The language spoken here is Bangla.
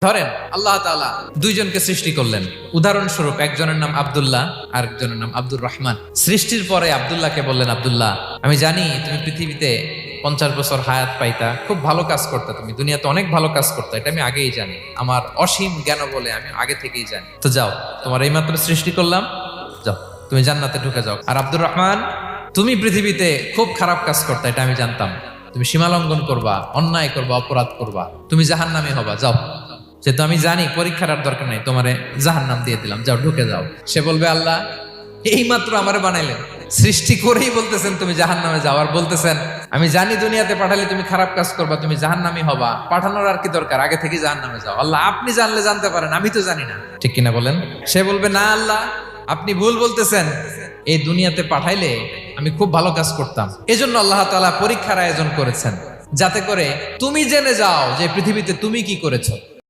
ধরেন আল্লাহ তাআলা দুইজনকে সৃষ্টি করলেন, উদাহরণস্বরূপ একজনের নাম আব্দুল্লাহ আর একজনের নাম আব্দুর রহমান। সৃষ্টির পরে আব্দুল্লাহকে বললেন, আব্দুল্লাহ আমি জানি তুমি পৃথিবীতে 50 বছর হায়াত পাইতা, খুব ভালো কাজ করতা, তুমি দুনিয়াতে অনেক ভালো কাজ করতা, এটা আমি আগেই জানি, আমার অসীম জ্ঞান বলে আমি আগে থেকেই জানি। তো যাও, তোমার এইমাত্র সৃষ্টি করলাম, যাও তুমি জান্নাতে ঢুকে যাও। আর আব্দুর রহমান, তুমি পৃথিবীতে খুব খারাপ কাজ করতা, এটা আমি জানতাম, তুমি সীমালঙ্ঘন করবা, অন্যায় করবা, অপরাধ করবা, তুমি জাহান্নামী হবা, যাও। যেহেতু আমি জানি পরীক্ষার আর দরকার নেই, তোমারে জাহান্নাম দিয়ে দিলাম, যাও ঢুকে যাও। সে বলবে, আল্লাহ এই মাত্র আমারে বানাইলেন, সৃষ্টি করেই বলতেছেন তুমি জাহান্নামে যাও, আর বলতেছেন আমি জানি দুনিয়াতে পাঠালে তুমি খারাপ কাজ করবা, তুমি জাহান্নামী হবা, পাঠানোর আর কি দরকার, আগে থেকেই জাহান্নামে যাও। আল্লাহ আপনি জানলে জানতে পারেন, আমি তো জানি না, ঠিক কিনা বলেন? সে বলবে, না আল্লাহ আপনি ভুল বলতেছেন, এই দুনিয়াতে পাঠাইলে আমি খুব ভালো কাজ করতাম, এজন্য আল্লাহ তাআলা পরীক্ষার আয়োজন করেছেন, যাতে করে তুমি জেনে যাও যে পৃথিবীতে তুমি কি করেছো।